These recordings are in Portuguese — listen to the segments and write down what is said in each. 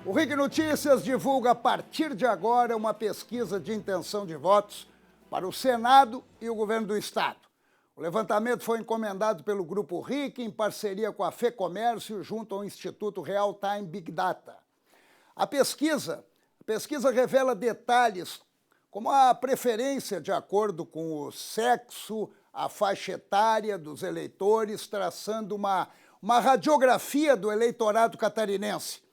O RIC Notícias divulga a partir de agora uma pesquisa de intenção de votos para o Senado e o Governo do Estado. O levantamento foi encomendado pelo Grupo RIC em parceria com a FEComércio junto ao Instituto Real Time Big Data. A pesquisa revela detalhes como a preferência de acordo com o sexo, a faixa etária dos eleitores, traçando uma radiografia do eleitorado catarinense.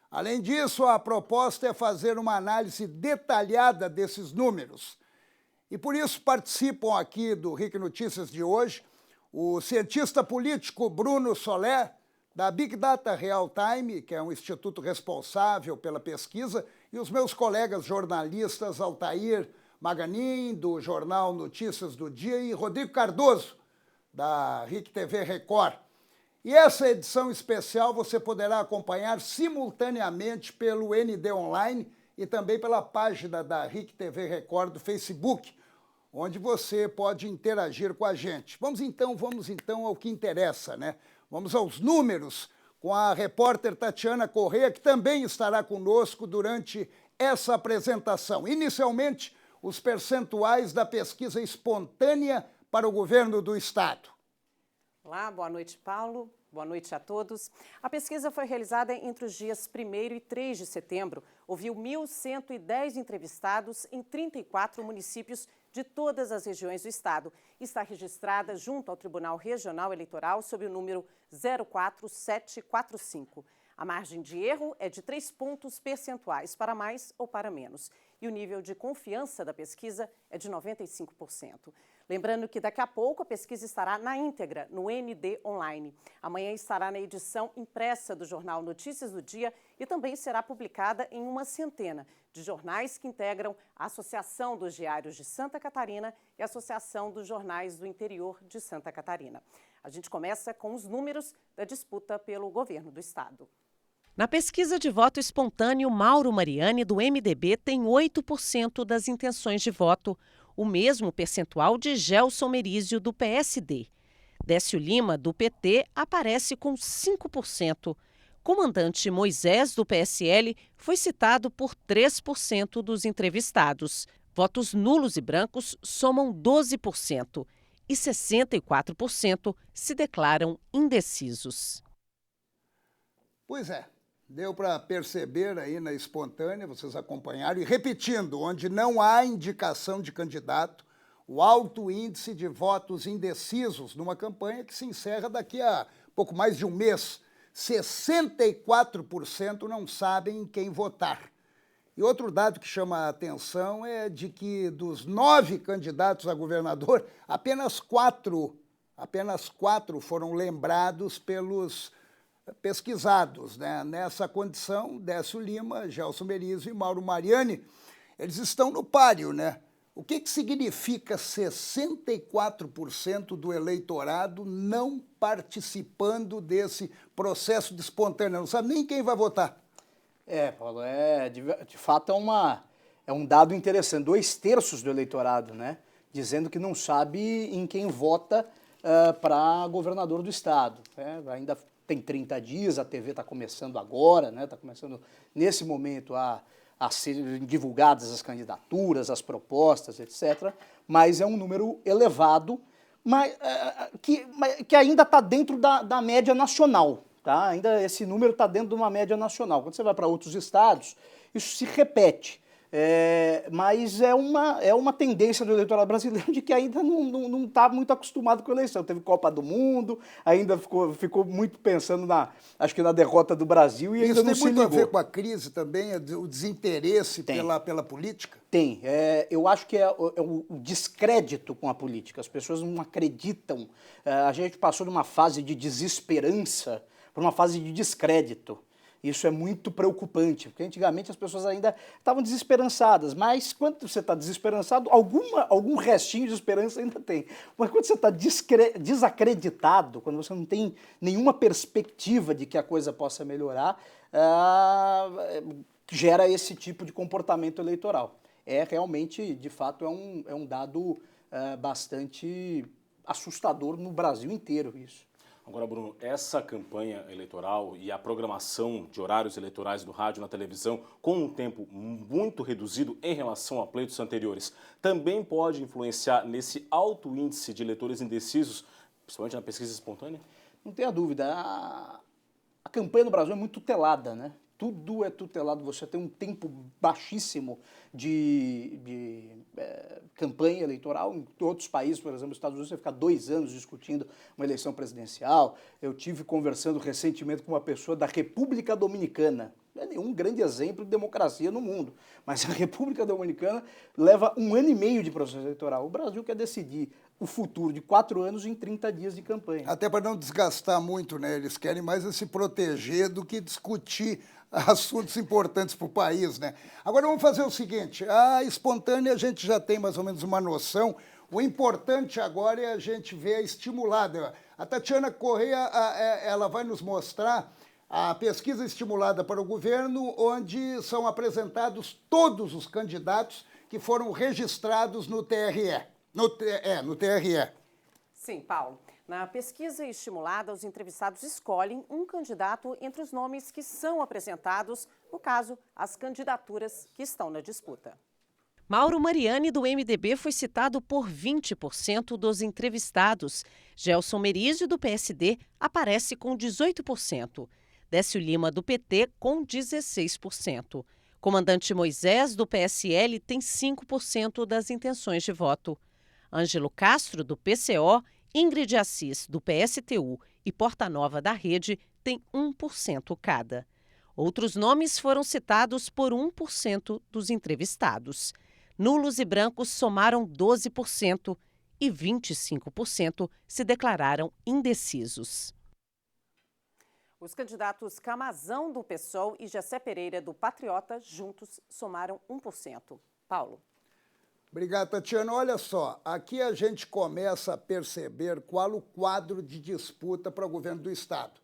Além disso, a proposta é fazer uma análise detalhada desses números. E por isso participam aqui do RIC Notícias de hoje o cientista político Bruno Soler, da Big Data Real Time, que é um instituto responsável pela pesquisa, e os meus colegas jornalistas Altair Maganin, do jornal Notícias do Dia, e Rodrigo Cardoso, da RIC TV Record. E essa edição especial você poderá acompanhar simultaneamente pelo ND Online e também pela página da RIC TV Record do Facebook, onde você pode interagir com a gente. Vamos então ao que interessa, né? Vamos aos números com a repórter Tatiana Corrêa, que também estará conosco durante essa apresentação. Inicialmente, os percentuais da pesquisa espontânea para o governo do Estado. Olá, boa noite, Paulo. Boa noite a todos. A pesquisa foi realizada entre os dias 1º e 3 de setembro. Ouviu 1.110 entrevistados em 34 municípios de todas as regiões do estado. Está registrada junto ao Tribunal Regional Eleitoral sob o número 04745. A margem de erro é de 3 pontos percentuais, para mais ou para menos. E o nível de confiança da pesquisa é de 95%. Lembrando que daqui a pouco a pesquisa estará na íntegra no ND Online. Amanhã estará na edição impressa do jornal Notícias do Dia e também será publicada em uma centena de jornais que integram a Associação dos Diários de Santa Catarina e a Associação dos Jornais do Interior de Santa Catarina. A gente começa com os números da disputa pelo governo do estado. Na pesquisa de voto espontâneo, Mauro Mariani, do MDB, tem 8% das intenções de voto, o mesmo percentual de Gelson Merizio, do PSD. Décio Lima, do PT, aparece com 5%. Comandante Moisés, do PSL, foi citado por 3% dos entrevistados. Votos nulos e brancos somam 12% e 64% se declaram indecisos. Pois é. Deu para perceber aí na espontânea, vocês acompanharam, e repetindo, onde não há indicação de candidato, o alto índice de votos indecisos numa campanha que se encerra daqui a pouco mais de um mês. 64% não sabem em quem votar. E outro dado que chama a atenção é de que dos 9 candidatos a governador, apenas quatro foram lembrados pelos pesquisados, né? Nessa condição, Décio Lima, Gelson Merizio e Mauro Mariani, eles estão no páreo, né? O que significa 64% do eleitorado não participando desse processo de espontânea? Não sabe nem quem vai votar. Paulo, de fato é um dado interessante. 2/3 do eleitorado, né? Dizendo que não sabe em quem vota para governador do estado. Ainda tem 30 dias, a TV está começando agora, né? Está começando nesse momento a serem divulgadas as candidaturas, as propostas, etc. Mas é um número elevado, que ainda está dentro da média nacional. Tá? Ainda esse número está dentro de uma média nacional. Quando você vai para outros estados, isso se repete. Mas é uma tendência do eleitorado brasileiro de que ainda não está muito acostumado com a eleição. Teve Copa do Mundo, ainda ficou muito pensando acho que na derrota do Brasil e ainda não se ligou. Isso tem muito a ver com a crise também, o desinteresse pela política? Tem. Eu acho que é o descrédito com a política. As pessoas não acreditam. A gente passou de uma fase de desesperança para uma fase de descrédito. Isso é muito preocupante, porque antigamente as pessoas ainda estavam desesperançadas, mas quando você está desesperançado, algum restinho de esperança ainda tem. Mas quando você está desacreditado, quando você não tem nenhuma perspectiva de que a coisa possa melhorar, gera esse tipo de comportamento eleitoral. Realmente, de fato, é um dado bastante assustador no Brasil inteiro isso. Agora, Bruno, essa campanha eleitoral e a programação de horários eleitorais no rádio e na televisão, com um tempo muito reduzido em relação a pleitos anteriores, também pode influenciar nesse alto índice de eleitores indecisos, principalmente na pesquisa espontânea? Não tenha dúvida. A campanha no Brasil é muito tutelada, né? Tudo é tutelado. Você tem um tempo baixíssimo de campanha eleitoral. Em outros países, por exemplo, nos Estados Unidos, você fica 2 anos discutindo uma eleição presidencial. Eu tive conversando recentemente com uma pessoa da República Dominicana. Não é nenhum grande exemplo de democracia no mundo, mas a República Dominicana leva 1 ano e meio de processo eleitoral. O Brasil quer decidir o futuro de 4 anos em 30 dias de campanha. Até para não desgastar muito, né? Eles querem mais se proteger do que discutir assuntos importantes para o país, né? Agora vamos fazer o seguinte, a espontânea a gente já tem mais ou menos uma noção, o importante agora é a gente ver a estimulada. A Tatiana Correia, ela vai nos mostrar a pesquisa estimulada para o governo, onde são apresentados todos os candidatos que foram registrados no TRE. No TRE. Sim, Paulo. Na pesquisa estimulada, os entrevistados escolhem um candidato entre os nomes que são apresentados, no caso, as candidaturas que estão na disputa. Mauro Mariani, do MDB, foi citado por 20% dos entrevistados. Gelson Merizio, do PSD, aparece com 18%. Décio Lima, do PT, com 16%. Comandante Moisés, do PSL, tem 5% das intenções de voto. Ângelo Castro, do PCO, Ingrid Assis, do PSTU e Portanova, da Rede, tem 1% cada. Outros nomes foram citados por 1% dos entrevistados. Nulos e brancos somaram 12% e 25% se declararam indecisos. Os candidatos Camazão, do PSOL, e Jessé Pereira, do Patriota, juntos somaram 1%. Paulo. Obrigado, Tatiana. Olha só, aqui a gente começa a perceber qual o quadro de disputa para o governo do Estado,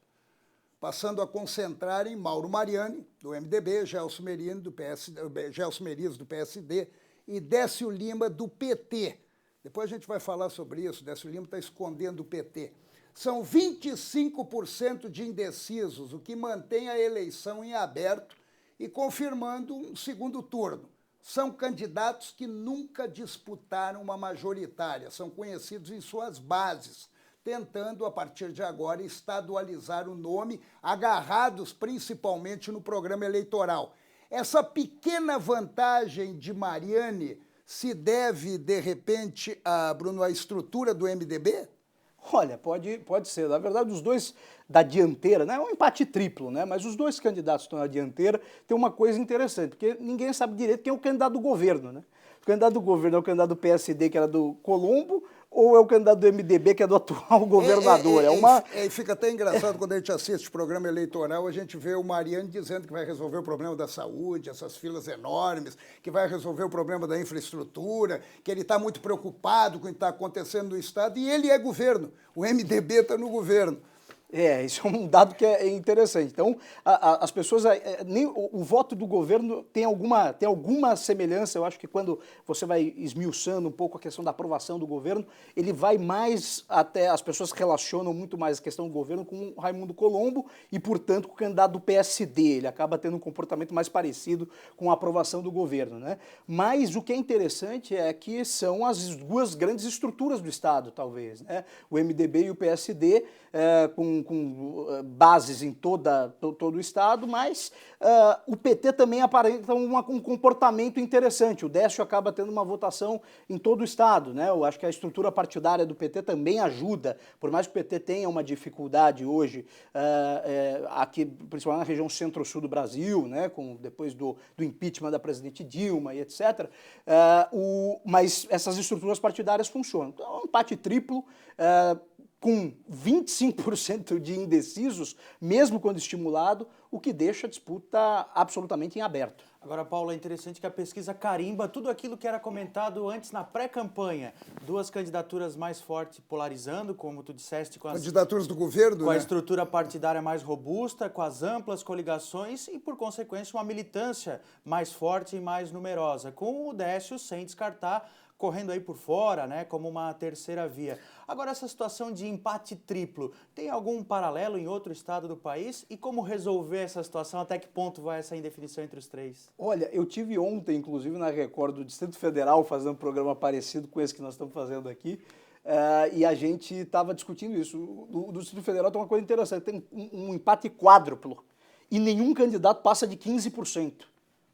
passando a concentrar em Mauro Mariani, do MDB, Gelson Merizio, do PSD, e Décio Lima, do PT. Depois a gente vai falar sobre isso, Décio Lima está escondendo o PT. São 25% de indecisos, o que mantém a eleição em aberto e confirmando um segundo turno. São candidatos que nunca disputaram uma majoritária, são conhecidos em suas bases, tentando, a partir de agora, estadualizar o nome, agarrados principalmente no programa eleitoral. Essa pequena vantagem de Mariani se deve, de repente, Bruno, à estrutura do MDB? Olha, pode ser. Na verdade, os dois da dianteira, né? É um empate triplo, né? Mas os dois candidatos que estão na dianteira tem uma coisa interessante, porque ninguém sabe direito quem é o candidato do governo, né? O candidato do governo é o candidato do PSD, que era do Colombo, ou é o candidato do MDB, que é do atual governador? Fica até engraçado quando a gente assiste o programa eleitoral, a gente vê o Mariani dizendo que vai resolver o problema da saúde, essas filas enormes, que vai resolver o problema da infraestrutura, que ele está muito preocupado com o que está acontecendo no Estado, e ele é governo, o MDB está no governo. Isso é um dado que é interessante. Então, as pessoas, o voto do governo tem alguma semelhança. Eu acho que quando você vai esmiuçando um pouco a questão da aprovação do governo, ele vai mais até, as pessoas relacionam muito mais a questão do governo com o Raimundo Colombo e, portanto, com o candidato do PSD. Ele acaba tendo um comportamento mais parecido com a aprovação do governo, né? Mas o que é interessante é que são as duas grandes estruturas do Estado, talvez, né? O MDB e o PSD, com bases em todo o Estado, mas o PT também aparenta um comportamento interessante. O Décio acaba tendo uma votação em todo o Estado, né? Eu acho que a estrutura partidária do PT também ajuda, por mais que o PT tenha uma dificuldade hoje, aqui, principalmente na região centro-sul do Brasil, né? Depois do impeachment da presidente Dilma e etc., mas essas estruturas partidárias funcionam. Então, é um empate triplo, com 25% de indecisos, mesmo quando estimulado, o que deixa a disputa absolutamente em aberto. Agora, Paulo, é interessante que a pesquisa carimba tudo aquilo que era comentado antes na pré-campanha. Duas candidaturas mais fortes polarizando, como tu disseste, com as Candidaturas do governo, com a né? estrutura partidária mais robusta, com as amplas coligações e, por consequência, uma militância mais forte e mais numerosa, com o Décio sem descartar, correndo aí por fora, né, como uma terceira via. Agora, essa situação de empate triplo, tem algum paralelo em outro estado do país? E como resolver essa situação? Até que ponto vai essa indefinição entre os três? Olha, eu tive ontem, inclusive, na Record do Distrito Federal, fazendo um programa parecido com esse que nós estamos fazendo aqui, e a gente estava discutindo isso. O Distrito Federal tem uma coisa interessante, tem um empate quádruplo, e nenhum candidato passa de 15%.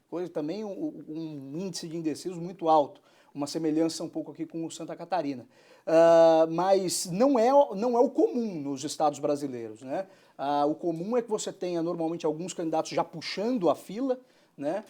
Coisa também um índice de indecisos muito alto. Uma semelhança um pouco aqui com o Santa Catarina. Mas não é o comum nos estados brasileiros, né? O comum é que você tenha normalmente alguns candidatos já puxando a fila, né?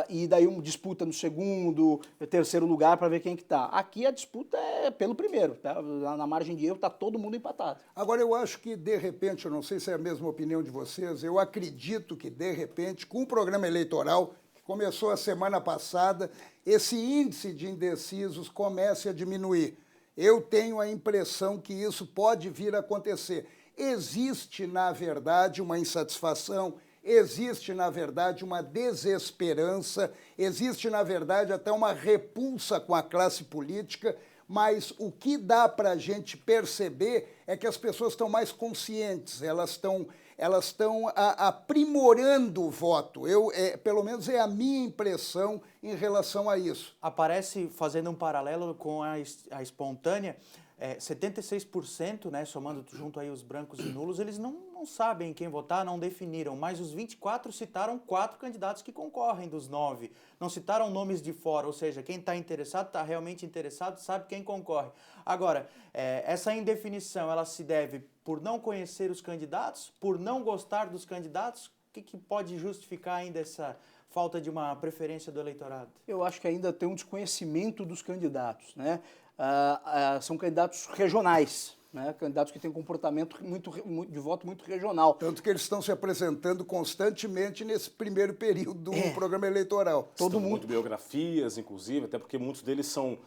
E daí uma disputa no segundo, terceiro lugar para ver quem que está. Aqui a disputa é pelo primeiro, tá? Na margem de erro está todo mundo empatado. Agora, eu acho que, de repente, eu não sei se é a mesma opinião de vocês, eu acredito que, de repente, com o programa eleitoral, que começou a semana passada, esse índice de indecisos comece a diminuir. Eu tenho a impressão que isso pode vir a acontecer. Existe, na verdade, uma insatisfação, existe, na verdade, uma desesperança, existe, na verdade, até uma repulsa com a classe política, mas o que dá para a gente perceber é que as pessoas estão mais conscientes, elas estão aprimorando o voto. Pelo menos é a minha impressão em relação a isso. Aparece, fazendo um paralelo com a espontânea, 76%, né, somando junto aí os brancos e nulos, eles não sabem quem votar, não definiram, mas os 24 citaram 4 candidatos que concorrem dos 9. Não citaram nomes de fora, ou seja, quem está interessado, está realmente interessado, sabe quem concorre. Agora, essa indefinição, ela se deve por não conhecer os candidatos, por não gostar dos candidatos? O que pode justificar ainda essa falta de uma preferência do eleitorado? Eu acho que ainda tem um desconhecimento dos candidatos, né? São candidatos regionais, né? Candidatos que têm um comportamento de voto muito regional. Tanto que eles estão se apresentando constantemente nesse primeiro período do programa eleitoral. Todo mundo biografias, inclusive, até porque muitos deles são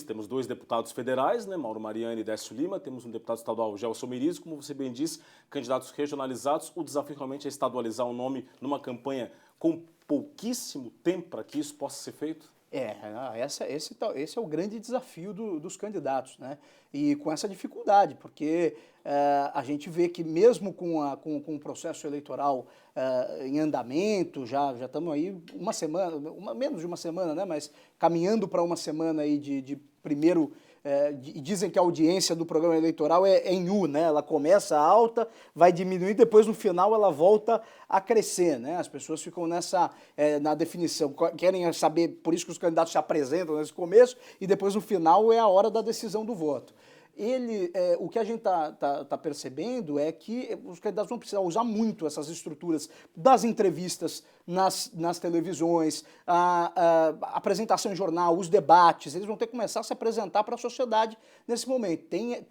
temos 2 deputados federais, né, Mauro Mariani e Décio Lima, temos um deputado estadual, Gelson Mirizo, como você bem disse, candidatos regionalizados. O desafio realmente é estadualizar o nome numa campanha com pouquíssimo tempo para que isso possa ser feito? Esse é o grande desafio dos candidatos, né? E com essa dificuldade, porque a gente vê que mesmo com o processo eleitoral em andamento, já estamos aí uma semana, menos de uma semana, né? Mas caminhando para uma semana aí de primeiro... dizem que a audiência do programa eleitoral é em U, né? Ela começa alta, vai diminuir, depois no final ela volta a crescer, né? As pessoas ficam na definição, querem saber, por isso que os candidatos se apresentam nesse começo, e depois no final é a hora da decisão do voto. O que a gente tá percebendo é que os candidatos vão precisar usar muito essas estruturas das entrevistas nas televisões, a apresentação em jornal, os debates. Eles vão ter que começar a se apresentar para a sociedade nesse momento.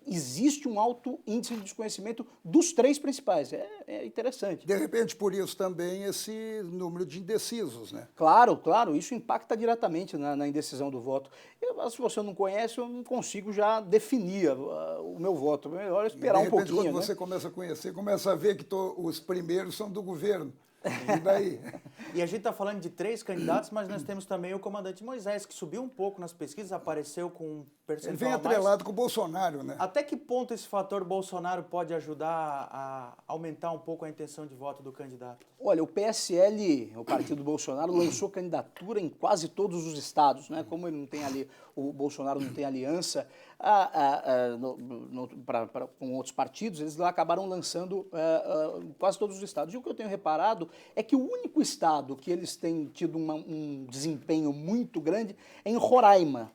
Existe um alto índice de desconhecimento dos 3 principais. É interessante. De repente, por isso também esse número de indecisos, né? Claro, isso impacta diretamente na indecisão do voto. Se você não conhece, eu não consigo já definir o meu voto. É melhor esperar um pouquinho. Quando você começa a conhecer, começa a ver que os primeiros são do governo. E daí? E a gente está falando de 3 candidatos, mas nós temos também o comandante Moisés, que subiu um pouco nas pesquisas, apareceu com um percentual Ele vem atrelado com o Bolsonaro, né? Até que ponto esse fator Bolsonaro pode ajudar a aumentar um pouco a intenção de voto do candidato? Olha, o PSL, o partido Bolsonaro, lançou candidatura em quase todos os estados, né? Como ele não tem ali, o Bolsonaro não tem aliança com outros partidos, eles lá acabaram lançando quase todos os estados. E o que eu tenho reparado é que o único estado que eles têm tido um desempenho muito grande é em Roraima.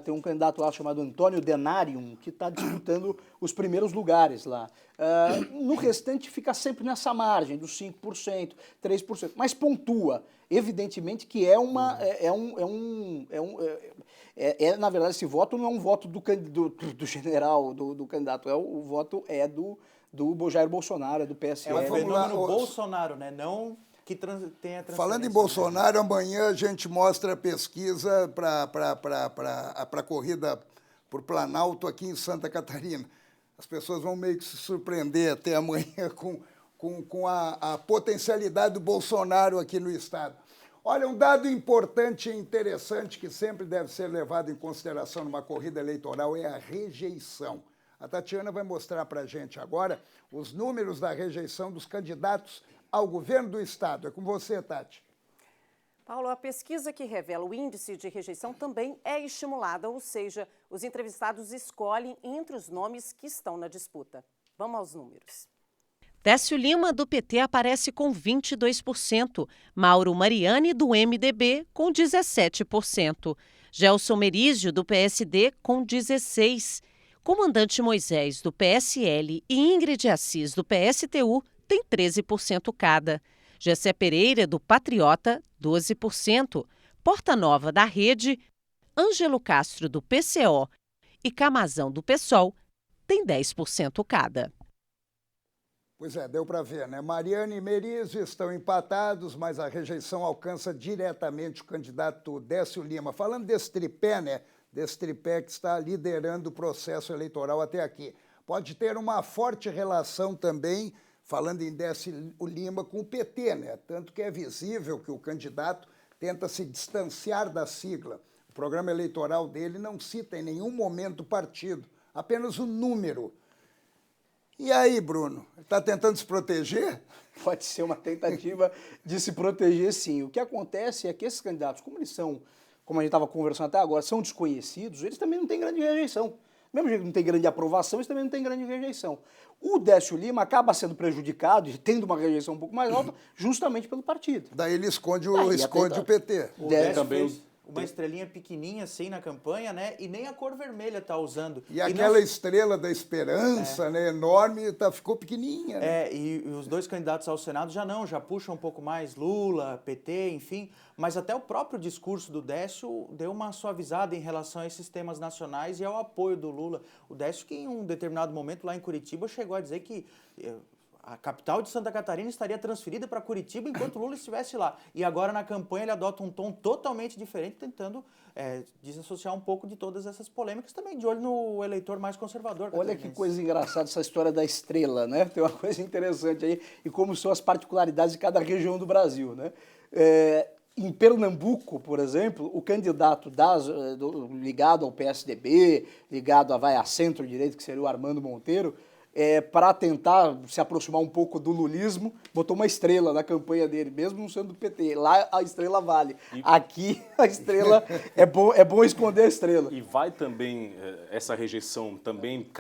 Tem um candidato lá chamado Antônio Denarium, que está disputando os primeiros lugares lá. No restante fica sempre nessa margem dos 5%, 3%, mas pontua. Evidentemente que na verdade, esse voto não é um voto do general, do candidato, o voto é do Jair Bolsonaro, do É PSL. o Mas vamos lá, fenômeno ô, Bolsonaro, né? Não que tenha transferência. Falando em Bolsonaro, amanhã a gente mostra a pesquisa para a corrida por Planalto aqui em Santa Catarina. As pessoas vão meio que se surpreender até amanhã com a potencialidade do Bolsonaro aqui no estado. Olha, um dado importante e interessante que sempre deve ser levado em consideração numa corrida eleitoral é a rejeição. A Tatiana vai mostrar para a gente agora os números da rejeição dos candidatos ao governo do estado. É com você, Tati. Paulo, a pesquisa que revela o índice de rejeição também é estimulada, ou seja, os entrevistados escolhem entre os nomes que estão na disputa. Vamos aos números. Décio Lima, do PT, aparece com 22%, Mauro Mariani, do MDB, com 17%, Gelson Merizio, do PSD, com 16%, Comandante Moisés, do PSL, e Ingrid Assis, do PSTU, tem 13% cada. Gessé Pereira, do Patriota, 12%. Porta Nova, da Rede, Ângelo Castro, do PCO e Camazão, do PSOL, tem 10% cada. Pois é, deu para ver, né? Mariani e Merizio estão empatados, mas a rejeição alcança diretamente o candidato Décio Lima. Falando desse tripé, né? Desse tripé que está liderando o processo eleitoral até aqui. Pode ter uma forte relação também, falando em Décio Lima, com o PT, né? Tanto que é visível que o candidato tenta se distanciar da sigla. O programa eleitoral dele não cita em nenhum momento o partido, apenas o número. E aí, Bruno, está tentando se proteger? Pode ser uma tentativa de se proteger, sim. O que acontece é que esses candidatos, como eles são, como a gente estava conversando até agora, são desconhecidos, eles também não têm grande rejeição. Mesmo jeito que não tem grande aprovação, eles também não têm grande rejeição. O Décio Lima acaba sendo prejudicado e tendo uma rejeição um pouco mais alta justamente pelo partido. Daí ele esconde Daí o PT. O Décio Décio também fez uma estrelinha pequenininha assim na campanha, né? E nem a cor vermelha tá usando. E aquela estrela da esperança, né, enorme, ficou pequenininha. Né? E os dois candidatos ao Senado já puxam um pouco mais Lula, PT, enfim. Mas até o próprio discurso do Décio deu uma suavizada em relação a esses temas nacionais e ao apoio do Lula. O Décio, que em um determinado momento lá em Curitiba chegou a dizer que a capital de Santa Catarina estaria transferida para Curitiba enquanto Lula estivesse lá. E agora na campanha ele adota um tom totalmente diferente, tentando desassociar um pouco de todas essas polêmicas, também de olho no eleitor mais conservador. Olha que coisa engraçada essa história da estrela, né? Tem uma coisa interessante aí, e como são as particularidades de cada região do Brasil, né? Em Pernambuco, por exemplo, o candidato ligado ao PSDB, ligado à centro-direita, que seria o Armando Monteiro, para tentar se aproximar um pouco do lulismo, botou uma estrela na campanha dele, mesmo não sendo do PT. Lá a estrela vale. Aqui a estrela, é bom esconder a estrela. E vai também, essa rejeição também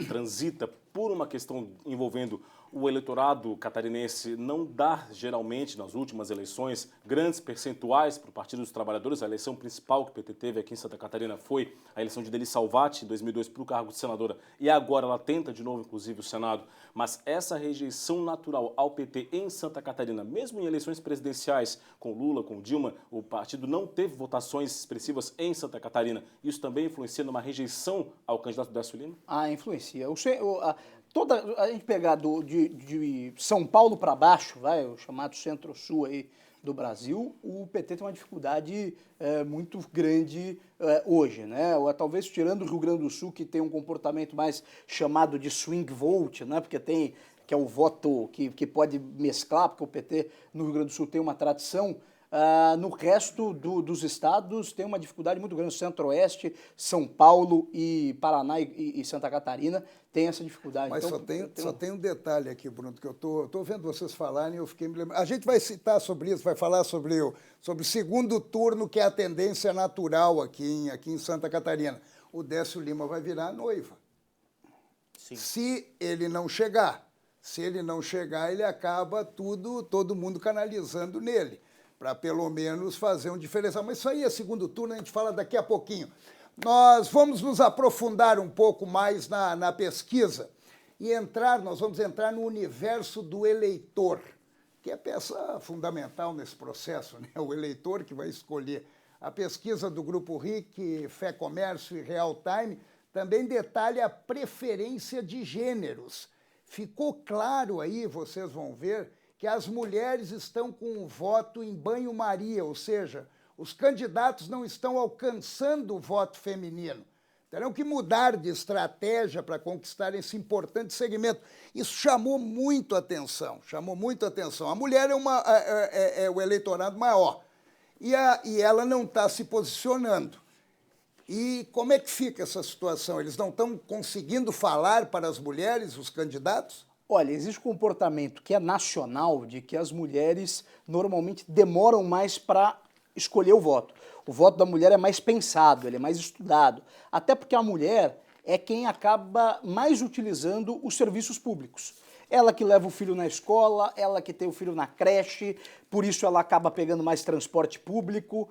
transita por uma questão envolvendo o eleitorado catarinense não dá, geralmente, nas últimas eleições, grandes percentuais para o Partido dos Trabalhadores. A eleição principal que o PT teve aqui em Santa Catarina foi a eleição de Deli Salvati, em 2002, para o cargo de senadora. E agora ela tenta de novo, inclusive, o Senado. Mas essa rejeição natural ao PT em Santa Catarina, mesmo em eleições presidenciais, com Lula, com Dilma, o partido não teve votações expressivas em Santa Catarina. Isso também influencia numa rejeição ao candidato Décio Lima? Influencia. A gente pegar de São Paulo para baixo, o chamado centro-sul aí do Brasil, o PT tem uma dificuldade muito grande hoje, né? Ou talvez tirando o Rio Grande do Sul, que tem um comportamento mais chamado de swing vote, né? Porque que é o voto que pode mesclar, porque o PT no Rio Grande do Sul tem uma tradição. No resto dos estados tem uma dificuldade muito grande. Centro-Oeste, São Paulo e Paraná e Santa Catarina tem essa dificuldade. Mas então, só tem um detalhe aqui, Bruno, que eu tô vendo vocês falarem e eu fiquei me lembrando. A gente vai citar sobre isso, vai falar sobre o segundo turno, que é a tendência natural aqui em Santa Catarina. O Décio Lima vai virar noiva. Sim. Se ele não chegar, ele acaba todo mundo canalizando nele, para pelo menos fazer um diferencial. Mas isso aí é segundo turno, a gente fala daqui a pouquinho. Nós vamos nos aprofundar um pouco mais na pesquisa e nós vamos entrar no universo do eleitor, que é peça fundamental nesse processo, né? O eleitor que vai escolher. A pesquisa do Grupo RIC, Fé Comércio e Real Time também detalha a preferência de gêneros. ficou claro aí, vocês vão ver, que as mulheres estão com o voto em banho-maria, ou seja, os candidatos não estão alcançando o voto feminino. Terão que mudar de estratégia para conquistar esse importante segmento. Isso chamou muito atenção, chamou muito atenção. A mulher é o eleitorado maior e ela não está se posicionando. E como é que fica essa situação? Eles não estão conseguindo falar para as mulheres, os candidatos? Olha, existe um comportamento que é nacional de que as mulheres normalmente demoram mais para escolher o voto. O voto da mulher é mais pensado, ele é mais estudado. Até porque a mulher é quem acaba mais utilizando os serviços públicos. Ela que leva o filho na escola, ela que tem o filho na creche, por isso ela acaba pegando mais transporte público,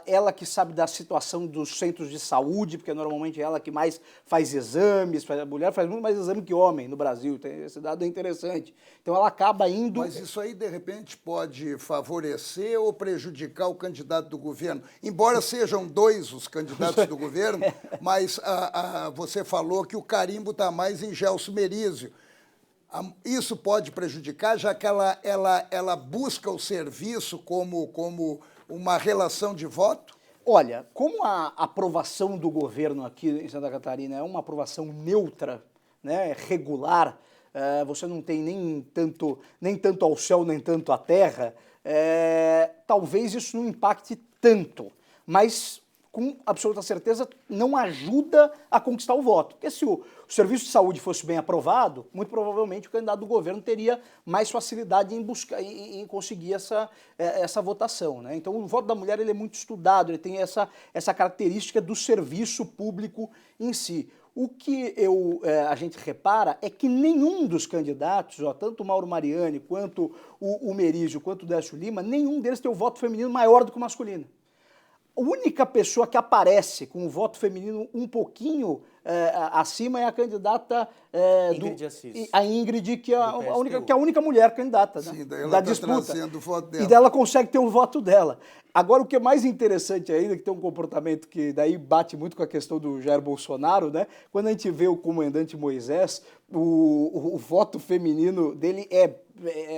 ela que sabe da situação dos centros de saúde, porque normalmente é ela que mais faz exames, a mulher faz muito mais exame que homem no Brasil, esse dado é interessante. Então ela acaba indo... Mas isso aí, de repente, pode favorecer ou prejudicar o candidato do governo? Embora sejam dois os candidatos do governo, mas você falou que o carimbo está mais em Gelson Merizio. Isso pode prejudicar, já que ela busca o serviço como uma relação de voto? Olha, como a aprovação do governo aqui em Santa Catarina é uma aprovação neutra, né, regular, você não tem nem tanto ao céu, nem tanto à terra, talvez isso não impacte tanto, mas com absoluta certeza não ajuda a conquistar o voto. Porque se o serviço de saúde fosse bem aprovado, muito provavelmente o candidato do governo teria mais facilidade em conseguir essa votação, né? Então o voto da mulher ele é muito estudado, ele tem essa característica do serviço público em si. O que a gente repara é que nenhum dos candidatos, tanto o Mauro Mariani, quanto o Merizio, quanto o Décio Lima, nenhum deles tem o voto feminino maior do que o masculino. A única pessoa que aparece com o voto feminino um pouquinho acima é a candidata Ingrid Assis. A Ingrid, que é a única mulher candidata, né, Sim, daí ela da tá disputa. trazendo o voto dela. E daí ela consegue ter o voto dela. Agora, o que é mais interessante ainda, que tem um comportamento que daí bate muito com a questão do Jair Bolsonaro, né? Quando a gente vê o comandante Moisés, o voto feminino dele é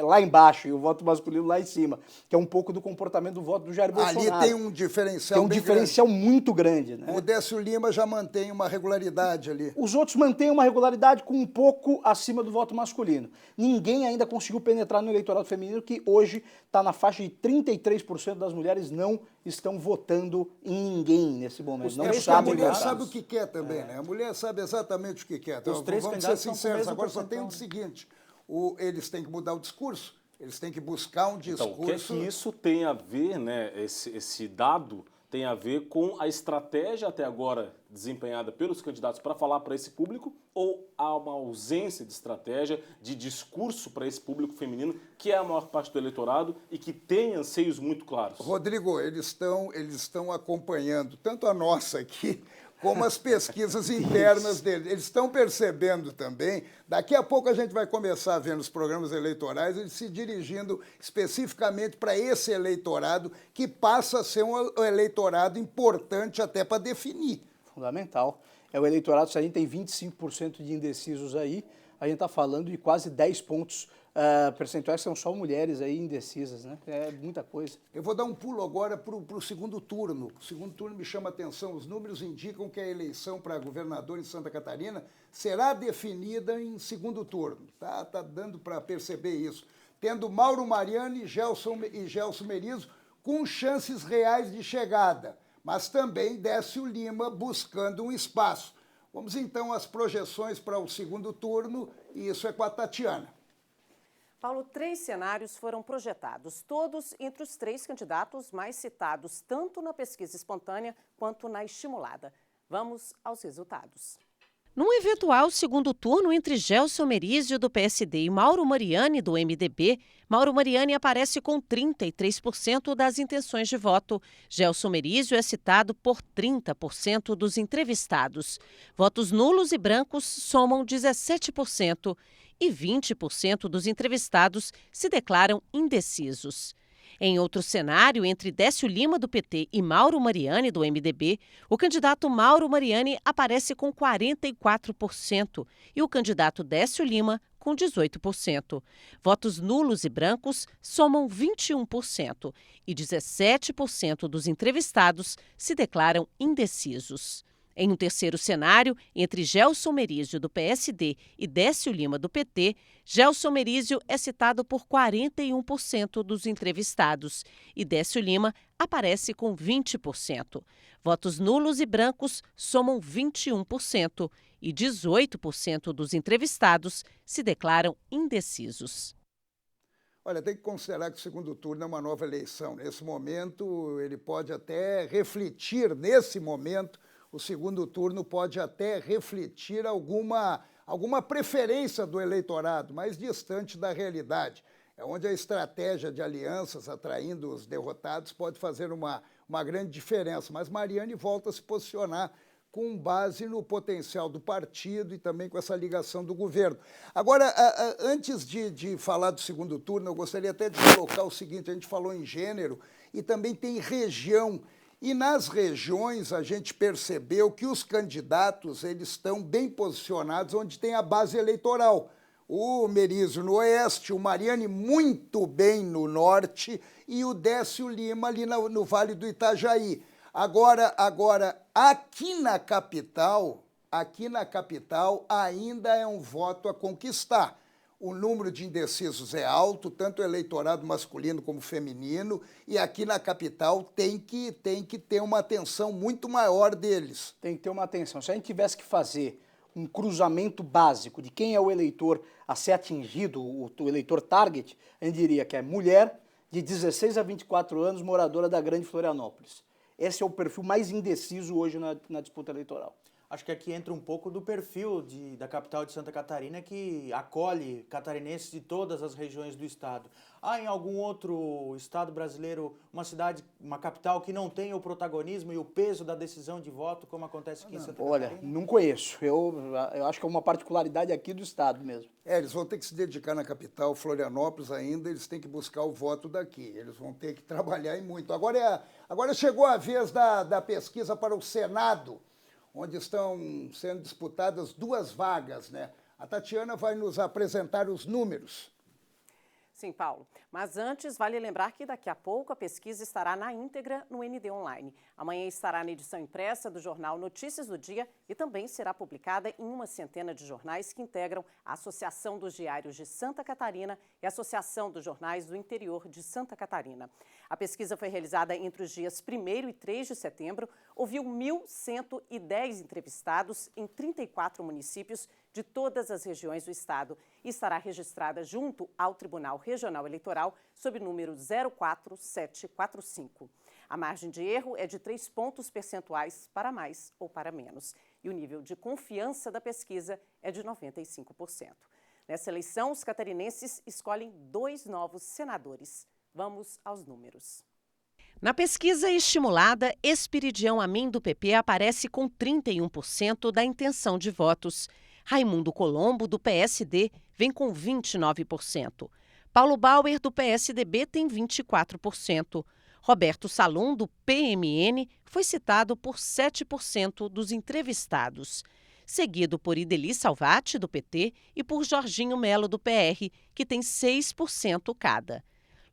lá embaixo e o voto masculino lá em cima, que é um pouco do comportamento do voto do Jair Bolsonaro. Ali tem um diferencial Tem um diferencial muito grande, né? O Décio Lima já mantém uma regularidade ali. Os outros mantêm uma regularidade com um pouco acima do voto masculino. Ninguém ainda conseguiu penetrar no eleitorado feminino, que hoje está na faixa de 33% das mulheres não estão votando em ninguém nesse momento. Não A sabem mulher votar. sabe o que quer também, né? A mulher sabe exatamente o que quer. Então, três vamos ser candidatos estão com o sinceros, mesmo agora só tem percentual, o seguinte, eles têm que mudar o discurso, eles têm que buscar um discurso... Então, o que é que isso tem a ver, né, esse dado tem a ver com a estratégia até agora desempenhada pelos candidatos para falar para esse público, ou há uma ausência de estratégia, de discurso para esse público feminino, que é a maior parte do eleitorado e que tem anseios muito claros? Rodrigo, eles estão acompanhando tanto a nossa aqui, como as pesquisas internas deles. Eles estão percebendo também, daqui a pouco a gente vai começar a ver nos programas eleitorais, eles se dirigindo especificamente para esse eleitorado, que passa a ser um eleitorado importante até para definir. Fundamental. É o eleitorado, se a gente tem 25% de indecisos aí, a gente está falando de quase 10 pontos percentuais que são só mulheres aí indecisas, né? É muita coisa. Eu vou dar um pulo agora para o segundo turno. O segundo turno me chama a atenção. Os números indicam que a eleição para governador em Santa Catarina será definida em segundo turno. Tá dando para perceber isso. Tendo Mauro Mariani e Gelson Merizio com chances reais de chegada, mas também Décio Lima buscando um espaço. Vamos então às projeções para o segundo turno, e isso é com a Tatiana. Paulo, 3 cenários foram projetados, todos entre os 3 candidatos mais citados, tanto na pesquisa espontânea quanto na estimulada. Vamos aos resultados. Num eventual segundo turno entre Gelson Merizio, do PSD, e Mauro Mariani, do MDB, Mauro Mariani aparece com 33% das intenções de voto. Gelson Merizio é citado por 30% dos entrevistados. Votos nulos e brancos somam 17%. E 20% dos entrevistados se declaram indecisos. Em outro cenário, entre Décio Lima, do PT, e Mauro Mariani, do MDB, o candidato Mauro Mariani aparece com 44% e o candidato Décio Lima com 18%. Votos nulos e brancos somam 21% e 17% dos entrevistados se declaram indecisos. Em um terceiro cenário, entre Gelson Merizio, do PSD, e Décio Lima, do PT, Gelson Merizio é citado por 41% dos entrevistados e Décio Lima aparece com 20%. Votos nulos e brancos somam 21% e 18% dos entrevistados se declaram indecisos. Olha, tem que considerar que o segundo turno é uma nova eleição. Nesse momento, ele pode até refletir, o segundo turno pode até refletir alguma preferência do eleitorado, mais distante da realidade. É onde a estratégia de alianças atraindo os derrotados pode fazer uma grande diferença. Mas Mariane volta a se posicionar com base no potencial do partido e também com essa ligação do governo. Agora, antes de falar do segundo turno, eu gostaria até de colocar o seguinte: a gente falou em gênero e também tem região. E nas regiões a gente percebeu que os candidatos eles estão bem posicionados onde tem a base eleitoral. O Merizio no oeste, o Mariane muito bem no norte e o Décio Lima ali no Vale do Itajaí. Agora aqui na capital ainda é um voto a conquistar. O número de indecisos é alto, tanto o eleitorado masculino como feminino, e aqui na capital tem que ter uma atenção muito maior deles. Tem que ter uma atenção. Se a gente tivesse que fazer um cruzamento básico de quem é o eleitor a ser atingido, o eleitor target, a gente diria que é mulher de 16 a 24 anos, moradora da Grande Florianópolis. Esse é o perfil mais indeciso hoje na disputa eleitoral. Acho que aqui entra um pouco do perfil da capital de Santa Catarina, que acolhe catarinenses de todas as regiões do estado. Há em algum outro estado brasileiro uma capital que não tenha o protagonismo e o peso da decisão de voto, como acontece aqui em Santa Catarina? Olha, não conheço. Eu acho que é uma particularidade aqui do estado mesmo. Eles vão ter que se dedicar na capital, Florianópolis ainda, eles têm que buscar o voto daqui. Eles vão ter que trabalhar e muito. Agora chegou a vez da pesquisa para o Senado, onde estão sendo disputadas 2 vagas, né? A Tatiana vai nos apresentar os números. Sim, Paulo. Mas antes, vale lembrar que daqui a pouco a pesquisa estará na íntegra no ND Online. Amanhã estará na edição impressa do jornal Notícias do Dia e também será publicada em uma centena de jornais que integram a Associação dos Diários de Santa Catarina e a Associação dos Jornais do Interior de Santa Catarina. A pesquisa foi realizada entre os dias 1º e 3 de setembro, ouviu 1.110 entrevistados em 34 municípios de todas as regiões do estado e estará registrada junto ao Tribunal Regional Eleitoral sob número 04745. A margem de erro é de 3 pontos percentuais para mais ou para menos. E o nível de confiança da pesquisa é de 95%. Nessa eleição, os catarinenses escolhem 2 novos senadores. Vamos aos números. Na pesquisa estimulada, Esperidião Amin, do PP, aparece com 31% da intenção de votos. Raimundo Colombo, do PSD, vem com 29%. Paulo Bauer, do PSDB, tem 24%. Roberto Salum, do PMN, foi citado por 7% dos entrevistados. Seguido por Ideli Salvati, do PT, e por Jorginho Melo, do PR, que tem 6% cada.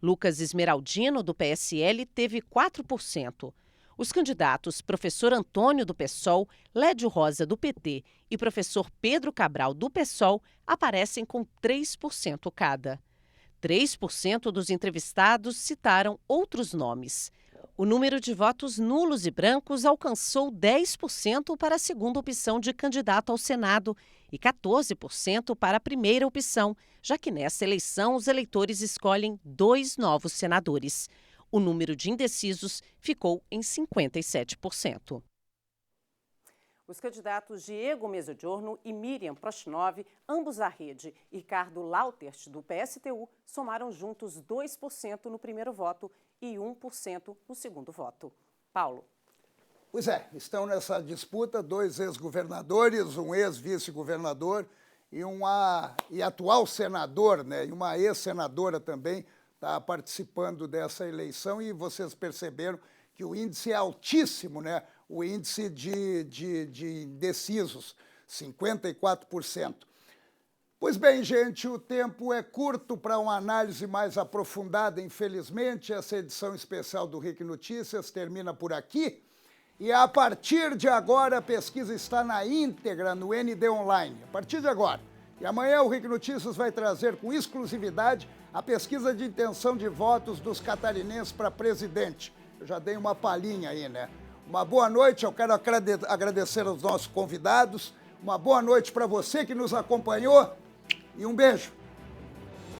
Lucas Esmeraldino, do PSL, teve 4%. Os candidatos professor Antônio, do PSOL, Lédio Rosa, do PT, e professor Pedro Cabral, do PSOL, aparecem com 3% cada. 3% dos entrevistados citaram outros nomes. O número de votos nulos e brancos alcançou 10% para a segunda opção de candidato ao Senado e 14% para a primeira opção, já que nessa eleição os eleitores escolhem 2 novos senadores. O número de indecisos ficou em 57%. Os candidatos Diego Mesogiorno e Miriam Proshnov, ambos da Rede, e Ricardo Lautert, do PSTU, somaram juntos 2% no primeiro voto e 1% no segundo voto. Paulo. Pois é, estão nessa disputa 2 ex-governadores, um ex-vice-governador e atual senador, né, e uma ex-senadora também está participando dessa eleição, e vocês perceberam que o índice é altíssimo, né? O índice de indecisos, 54%. Pois bem, gente, o tempo é curto para uma análise mais aprofundada, infelizmente. Essa edição especial do RIC Notícias termina por aqui. E a partir de agora, a pesquisa está na íntegra no ND Online. A partir de agora. E amanhã o RIC Notícias vai trazer com exclusividade a pesquisa de intenção de votos dos catarinenses para presidente. Eu já dei uma palhinha aí, né? Uma boa noite, eu quero agradecer aos nossos convidados. Uma boa noite para você que nos acompanhou e um beijo.